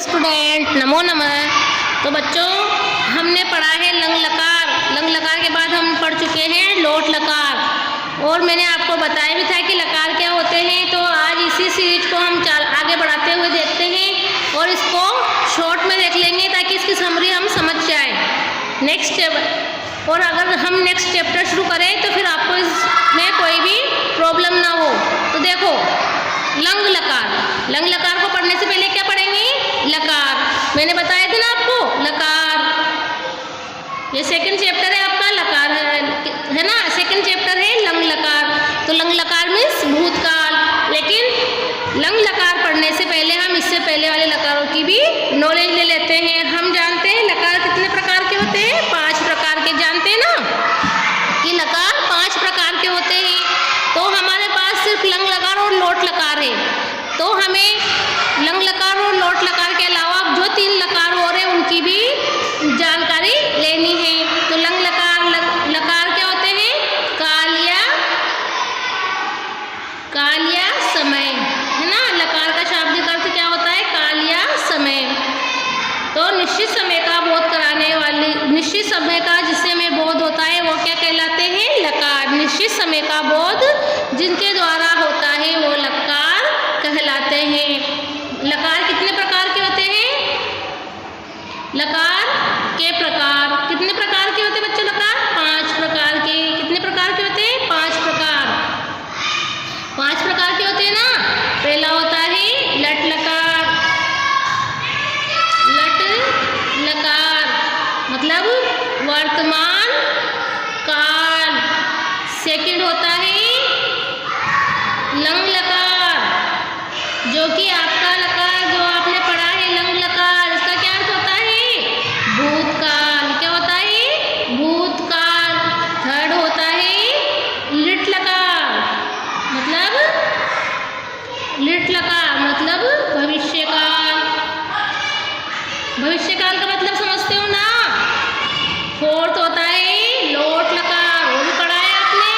Student, नमो नमः। तो बच्चों, हमने पढ़ा है लंग लकार। लंग लकार के बाद हम पढ़ चुके हैं लोट लकार, और मैंने आपको बताया भी था कि लकार क्या होते हैं। तो आज इसी सीरीज को हम आगे बढ़ाते हुए देखते हैं और इसको शॉर्ट में देख लेंगे ताकि इसकी समरी हम समझ जाए नेक्स्ट। और अगर हम नेक्स्ट चैप्टर शुरू करें तो फिर आपको इसमें कोई भी प्रॉब्लम ना हो। तो देखो, लंग लकार, लंग लकार को पढ़ने से पहले क्या पढ़ेंगे? लकार। मैंने बताया था ना आपको, लकार। ये सेकंड चैप्टर है आपका, लकार है ना। सेकंड चैप्टर है लंग लकार। तो लंग लकार मीन्स भूतकाल। लेकिन लंग लकार पढ़ने से पहले हम इससे पहले वाले लकारों की भी नॉलेज ले लेते हैं। हम जानते हैं लकार कितने प्रकार के होते हैं? 5 प्रकार के। जानते हैं ना कि लकार 5 प्रकार के होते हैं। तो हमारे पास सिर्फ लंग लकार और लोट लकार है। तो हमें लंग लकार और लोट लकार के अलावा जो 3 लकार हो रहे हैं उनकी भी जानकारी लेनी है। तो लंग लकार, लकार क्या होते हैं? काल या समय, है ना। लकार का शाब्दिक अर्थ क्या होता है? काल या समय। तो निश्चित समय का बोध कराने वाले, निश्चित समय का जिससे हमें बोध होता है वो क्या कहलाते हैं? लकार। निश्चित समय का बोध जिनके द्वारा होता है वो लकार कहलाते हैं। लकार कितने प्रकार के होते हैं? लकार के प्रकार कितने प्रकार के होते हैं बच्चों? लकार 5 प्रकार के। कितने प्रकार के होते हैं? 5 प्रकार। 5 प्रकार के होते हैं ना। पहला होता है लट लकार। लट लकार मतलब वर्तमान काल। सेकंड होता है लंग लकार, जो कि आपका लकार जो आपने पढ़ा है लंग लकार, इसका क्या अर्थ होता है? भूतकाल। क्या होता है? भूतकाल। थर्ड होता है लिट लकार, मतलब लिट लकार मतलब भविष्यकाल। भविष्यकाल का मतलब समझते हो ना। फोर्थ होता है लोट लकार, वो भी पढ़ा है आपने।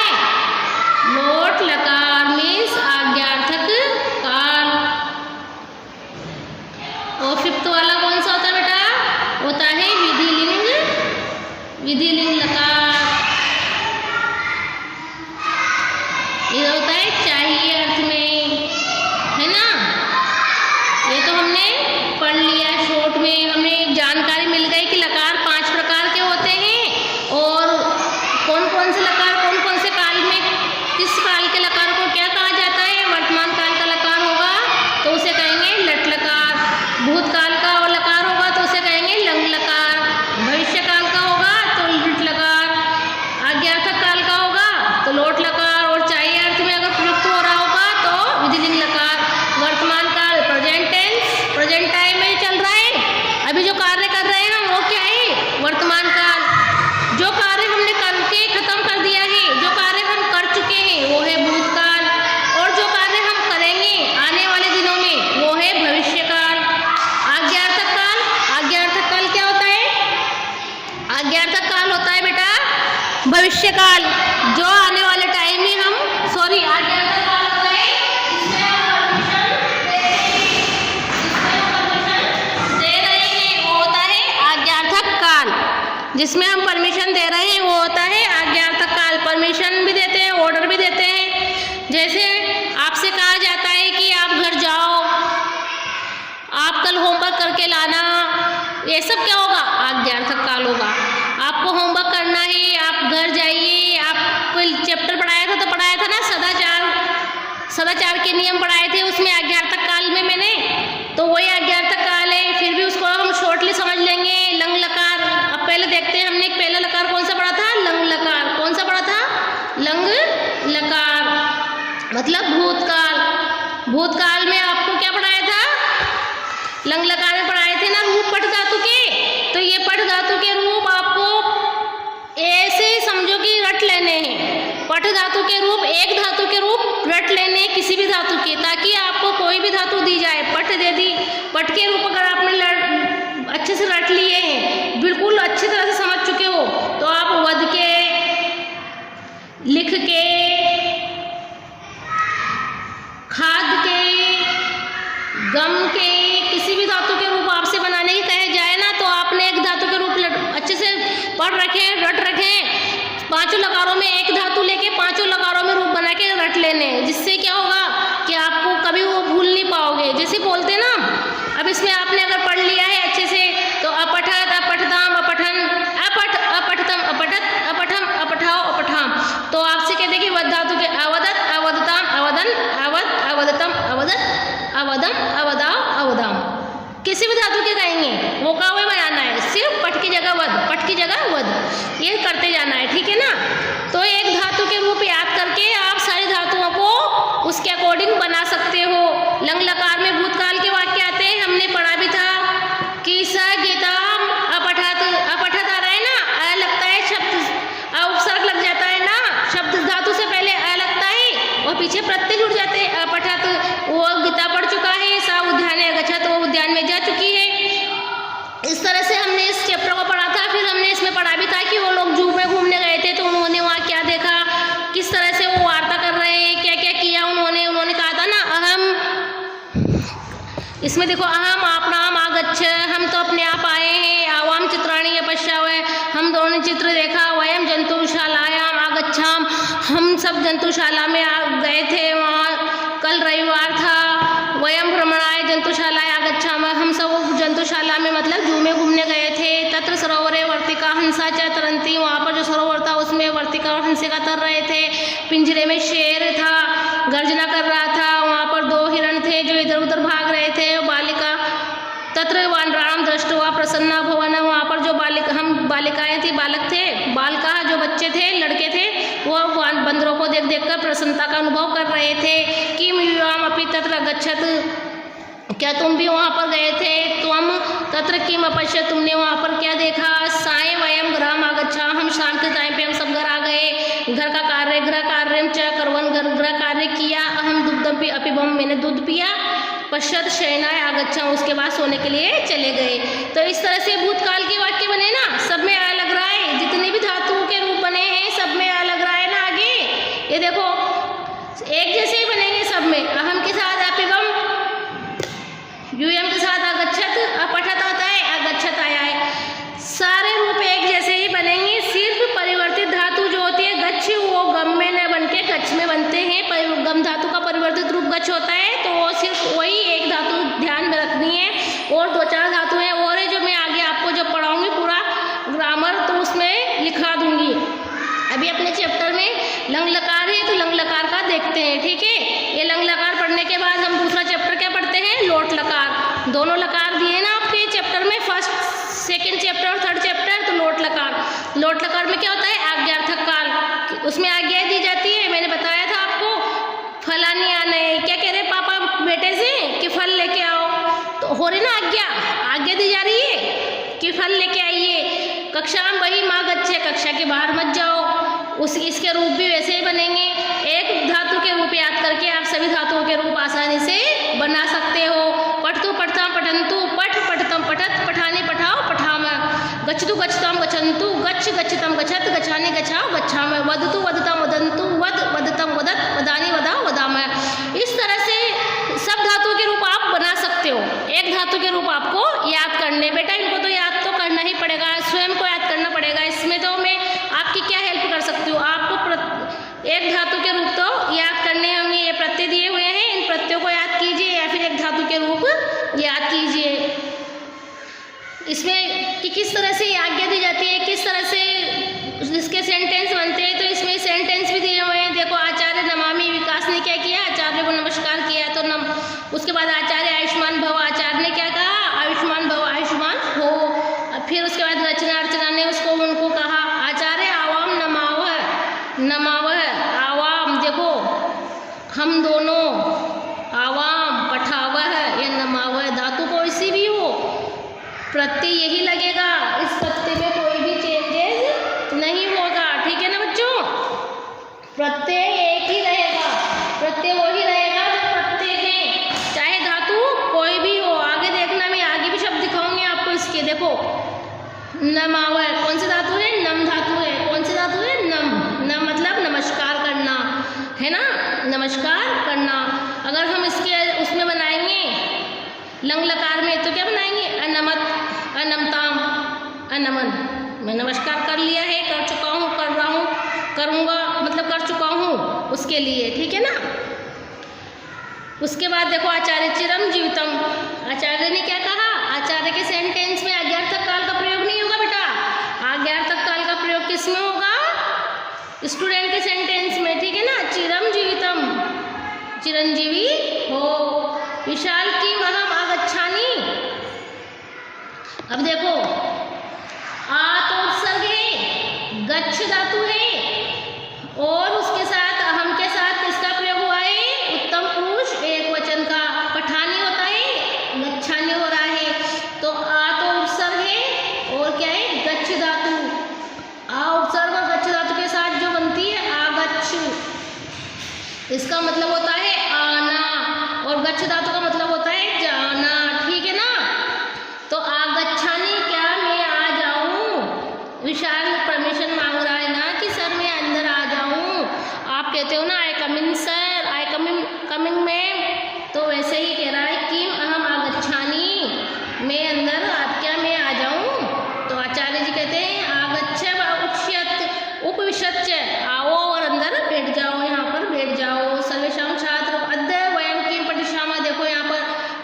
लोट लकार मीन्स आज्ञार्थक काल। और फिफ्थ वाला कौन सा होता है बेटा? होता है विधिलिंग। विधिलिंग लकार, ये होता है चाहिए अर्थ में, है ना। ये तो हमने पढ़ लिया शॉर्ट में। हमें जानकारी मिल गई कि लकार 5 प्रकार के होते हैं और कौन कौन से लकार कौन कौन से काल में, किस काल के लकार को क्या कहा जाता है? वर्तमान काल का लकार होगा तो उसे कहेंगे लट लकार। भूतकाल का और लकार होगा तो उसे कहेंगे लंग लकार। भविष्य काल का होगा तो लिट लकार। आज्ञार्थक काल का होगा तो लोट लकार। और चाहिए अर्थ में अगर प्रयुक्त हो रहा होगा तो विधिलिंग लकार। वर्तमान काल प्रेजेंट टेंस, प्रेजेंट टाइम में चल रहा है, अभी जो कार्य कर रहे हैं हम वो क्या है? वर्तमान काल। जो कार्य हमने करके खत्म कर दिया है, जो कार्य हम कर चुके हैं वो है भूतकाल। और जो कार्य हम करेंगे आने वाले दिनों में वो है भविष्यकाल। आज्ञार्थक काल, आज्ञार्थक काल क्या होता है? आज्ञार्थक काल होता है बेटा भविष्यकाल, जो आने वाले टाइम में हम आज्ञार्थक काल होता है इसमें हम परमिशन दे रहे हैं, वो होता है आज्ञार्थक काल। जिसमें हम परमिशन दे रहे हैं वो होता है आज्ञार्थक काल। परमिशन भी देते हैं, ऑर्डर भी देते हैं। जैसे आपसे कहा जाता है कि आप घर जाओ, आप कल होमवर्क करके लाना, ये सब क्या होगा? आज्ञार्थक काल होगा। आपको होमवर्क करना है, आप घर जाइए। आपको चैप्टर पढ़ाया था तो पढ़ाया था ना सदाचार के नियम पढ़ाए थे, उसमें आज्ञार्थक काल में मैंने, तो वही आज्ञार्थक काल है। फिर भी उसको हम शॉर्टली समझ लेंगे, लंग लकार। अब पहले देखते हैं, हमने पहला लकार कौन सा पढ़ा था? लंग लकार। कौन सा पढ़ा था? लंग लकार मतलब भूतकाल। भूतकाल में आपको क्या पढ़ाया था? लंग लकार में पढ़ाए थे ना रूप पठ धातु के। तो ये पठ धातु के रूप आपको ऐसे समझो कि रट लेने हैं। पठ धातु के रूप, एक धातु के रूप रट लेने हैं किसी भी धातु के, ताकि आपको कोई भी धातु दी जाए, पठ दे दी, पठ के रूप अगर आपने अच्छे से रट लिए हैं, बिल्कुल अच्छी तरह से समझ चुके हो, तो आप वध के, लिख के, खाद के, गम के, किसी भी धातु के रूप आप पांचों लकारों में एक धातु लेके पांचों लकारों में रूप बना के रट लेने, जिससे क्या होगा कि आपको कभी वो भूल नहीं पाओगे। जैसे बोलते ना, अब इसमें आपने अगर पढ़ लिया है अच्छे से तो अपठत, अपठताम, अपठन, अपठ, अपठतम, अपठत, अपठम, अपठाओ, अपठाम। तो आपसे कहते हैं कि वद धातु के अवदत, अवदताम, अवदन, अवद, अवदतम, अवदत, अवदम, अवदाओ, अवदाम। किसी भी धातु के कहेंगे वो का हुए बनाना है, सिर्फ पठ की जगह वद, पठ की जगह वद, ये करते जाना है, ठीक है ना। तो एक धातु के रूप याद करके आप सारी धातुओं को उसके अकॉर्डिंग बना सकते हो। लंग लकार में भूतकाल के वाक्य आते हैं, हमने पढ़ा भी था कि स गीताम अपठत, अपठत आ रहा है ना, अ लगता है शब्द, उपसर्ग लग जाता है ना, शब्द धातु से पहले अ लगता है और पीछे प्रत्यय जुड़ जाते हैं। अपठत वो गीता पढ़ चुका है, सा उद्याने गच्छत वो उद्यान में जा चुकी है। इस तरह से हमने इस चैप्टर को पढ़ा था। फिर हमने इसमें पढ़ा भी था कि वो लोग जू में घूमने गए थे तो उन्होंने वहाँ क्या देखा, किस तरह से वो वार्ता कर रहे हैं, क्या क्या किया उन्होंने कहा था ना अहम, इसमें देखो अहम आपनाम आगच्छ, हम तो अपने आप आए हैं, आवाम चित्राणी पश्चाव, हम दोनों ने चित्र देखा, वयम जंतुशालायाम आगच्छाम, हम सब जंतुशाला में गए थे, वहाँ कल रविवार था। वयम भ्रमणाय जंतुशालाय आगच्छाम, हम सब जंतुशाला में मतलब जू में घूमने गए थे। तत्र सरोवरे वर्तिका हंसा च तरंती, वहाँ पर जो सरोवर था उसमें वर्तिका और हंसिका तर रहे थे। पिंजरे में शेर था, गर्जना कर रहा था, वहाँ पर दो हिरण थे जो इधर उधर भाग रहे थे। बालिका तत्र वानराणाम दृष्ट्वा प्रसन्ना भवन, वहाँ पर जो बालिकाएं थी, बालक थे, बालका जो बच्चे थे, लड़के थे, वो बंदरों को देख देख कर प्रसन्नता का अनुभव कर रहे थे। किम युवाम अपि तत्र गच्छत, क्या तुम भी वहाँ पर गए थे, त्वम तत्र किम अपश्यत, तुमने वहाँ पर क्या देखा। सायं वयम गृहम आगच्छा, हम शाम के टाइम पे हम सब घर आ गए। घर का कार्य, गृह कार्यम च करवन, गृह कार्य किया। अहम दुग्धम अपिबम, मैंने दूध पिया। पश्चात शयनाय आगच्छा, उसके बाद सोने के लिए चले गए। तो इस तरह से भूतकाल के वाक्य बने ना, सब में आ लग रहा है, जितने भी धातुओं के रूप बने हैं सब में आ लग रहा है ना। आगे ये देखो एक जैसे ही बनेंगे सब में, अहम के साथ अपिबम, यूएम के साथ अगच्छत, अपठत आता है, अगच्छत आया है, सारे रूप एक जैसे ही बनेंगे। सिर्फ परिवर्तित धातु जो होती है गच्छ, वो गम में न बन के गच्छ में बनते हैं। गम धातु का परिवर्तित रूप गच्छ होता है, तो वो सिर्फ वही एक धातु ध्यान में रखनी है। और दो चार धातु है और है जो मैं आगे आपको जब पढ़ाऊंगी पूरा ग्रामर तो उसमें लिखा दूंगी। अभी अपने चैप्टर में लंग लकार है तो लंग लकार का देखते हैं, ठीक है। ये लंग लकार पढ़ने के बाद हम दूसरा चैप्टर क्या पढ़ते हैं, लोट लकार। दोनों लकार दिए ना आपके चैप्टर में, फर्स्ट सेकंड चैप्टर और थर्ड चैप्टर। तो लोट लकार, लोट लकार में क्या होता है, आज्ञार्थक काल, उसमें आज्ञा दी जाती है। मैंने बताया था आपको, फलानी आना है, क्या कह रहे पापा बेटे से कि फल लेके आओ, तो हो रही ना आज्ञा, आज्ञा दी जा रही है कि फल लेके आइए। कक्षा में वही माँ गच्छे, कक्षा के बाहर मत जाओ। इसके रूप भी वैसे ही बनेंगे। एक धातु के रूप याद करके आप सभी धातुओं के रूप आसानी से बना सकते हो। पठतु पठता पठंतु, पठ पठतम पठत, पठाने पठाओ पठाम, गच्छतु गच्छताम गच्छन्तु, गच्छ गच्छतम गच्छत, गच्छाने गच्छाओ गच्छाम, वदतु वदतम वदन्तु, वद वदतम वदत, वदानी वदाओ वदाम। इस तरह से सब धातुओं के रूप आप बना सकते हो। एक धातु के रूप आपको याद करने, बेटा इनको तो याद तो करना ही पड़ेगा, स्वयं को याद करना पड़ेगा। इसमें तो मैं आपकी क्या हेल्प कर सकती हूँ, आपको एक धातु के रूप तो याद करने होंगे। ये प्रत्यय दिए हुए हैं, इन प्रत्ययों को याद कीजिए या फिर एक धातु के रूप याद कीजिए। इसमें कि किस तरह से आज्ञा दी जाती है, किस तरह से इसके सेंटेंस बनते हैं, तो इसमें सेंटेंस भी दिए हुए हैं। देखो आचार्य नमामि, विकास ने क्या किया, आचार्य को नमस्कार किया, तो उसके बाद आचार्य आयुष्मान भव, आचार्य ने क्या कहा, आयुष्मान भव, आयुष्मान हो। फिर उसके बाद रचना अर्चना ने उनको कहा आचार्य आवाम नमावह, नमावह आवाम, देखो हम दोनों, आवाम पठावह या नमावह, धातु कोई सी भी हो प्रत्यय यही लगेगा, इस प्रत्यय में कोई भी चेंजेस नहीं होगा, ठीक है ना बच्चों। प्रत्यय एक ही रहेगा, प्रत्यय वही रहेगा जो प्रत्यय है, चाहे धातु कोई भी हो। आगे देखना, मैं आगे भी शब्द दिखाऊंगी आपको इसके। देखो नमावह कौन सी धातु है, नम धातु है। कौन सी धातु है, नम। नम मतलब नमस्कार करना, है ना, नमस्कार करना। अगर हम इसके उसमें बनाएंगे लंग लकार में तो क्या बनाएंगे, अनमत, अनमताम, अनमन। मैं नमस्कार कर लिया है, कर चुका हूँ, कर रहा हूँ, करूँगा, मतलब कर चुका हूँ उसके लिए, ठीक है ना। उसके बाद देखो आचार्य चिरम जीवितम, आचार्य ने क्या कहा, आचार्य के सेंटेंस में आज्ञार्थक काल का प्रयोग नहीं होगा बेटा, आज्ञार्थक काल का प्रयोग किस में होगा, स्टूडेंट के सेंटेंस में, ठीक है ना। चिरम जीवितम, चिरंजीवी हो, विशाल की महम आगच्छानी। अब देखो आ तो उपसर्ग है, गच्छ धातु है और उसके साथ अहम के साथ किसका प्रयोग हुआ है, उत्तम पुरुष एक वचन का, पठानी होता है, गच्छानी हो रहा है। तो आ तो उपसर्ग है और क्या है, गच्छ धातु, आ उपसर्ग और गच्छ धातु के साथ जो बनती है आगच्छ, इसका मतलब होता है आना, और गच्छ धातु का मतलब होता है जाना, ठीक है ना। तो आगच्छानी क्या, मैं आ जाऊं, विशाल परमिशन मांग रहा है ना कि सर मैं अंदर आ जाऊं। आप कहते हो ना आई कम इन सर, आई कमिंग मैम, तो वैसे ही कह रहा है कि अहम आगच्छानी, मैं अंदर, आप क्या मैं आ जाऊं। तो आचार्य जी कहते हैं आगच्छ उपश्यत, उपविशच्च, आओ और अंदर बैठ जाओ, यहाँ पर बैठ जाओ। सर्वेषां छात्र अद्य वयं किम पठिष्यामः, देखो यहाँ पर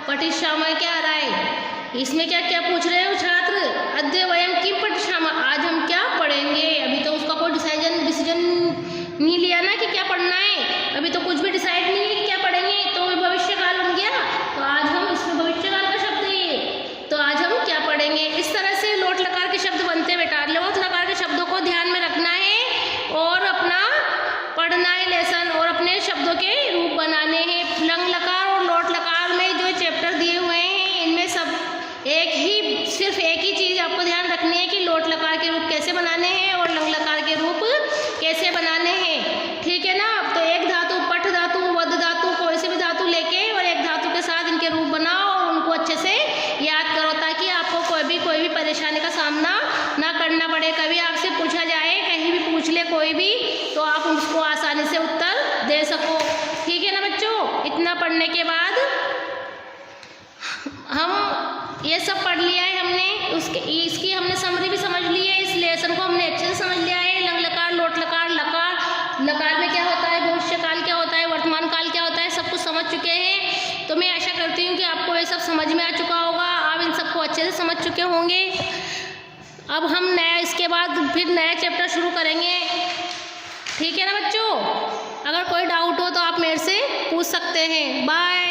पठिष्यामः क्या आ रहा है, इसमें क्या क्या पूछ रहे हो छात्र, अद्य वयं किम पठिष्यामः, आज हम क्या पढ़ेंगे। अभी तो उसका कोई डिसीजन नहीं लिया ना कि क्या पढ़ना है, अभी तो कुछ भी डिसाइड नहीं है कि क्या पढ़ेंगे, तो भविष्य काल बन गया। तो आज हम इसमें भविष्य काल का शब्द है, तो आज हम क्या पढ़ेंगे। इस तरह से लोट लकार के शब्द बनते बेटा, लोट लकार के शब्दों को ध्यान में रखना है और अपना पढ़ना है लेसन, और अपने शब्दों के रूप बनाने हैं। लंग लकार और लोट लकार में जो चैप्टर दिए हुए हैं इनमें सब सिर्फ एक ही चीज़ आपको ध्यान रखनी है कि लोट लकार के रूप कैसे बनाने हैं और लंग लकार के रूप कैसे बनाने हैं, ठीक है ना। तो एक धातु, पठ धातु, वध धातु, कोई से भी धातु लेके और एक धातु के साथ इनके रूप बनाओ और उनको अच्छे से याद करो, ताकि आपको कोई भी परेशानी का सामना ना करना पड़े। कभी आपसे पूछा जाए, कहीं भी पूछ ले कोई भी, तो आप उसको आसानी से उत्तर दे सको, ठीक है ना बच्चों। इतना पढ़ने के बाद हम ये सब पढ़ लिया है हमने, इसकी हमने समरी भी समझ ली है, इस लेसन को हमने अच्छे से समझ लिया है। लंग लकार, लोट लकार, लकार में क्या होता है, भविष्य काल क्या होता है, वर्तमान काल क्या होता है, सब कुछ समझ चुके हैं। तो मैं आशा करती हूँ कि आपको ये सब समझ में आ चुका होगा, आप इन सबको अच्छे से समझ चुके होंगे। अब हम नया, इसके बाद फिर नया चैप्टर शुरू करेंगे, ठीक है ना बच्चों। अगर कोई डाउट हो तो आप मेरे से पूछ सकते हैं। बाय।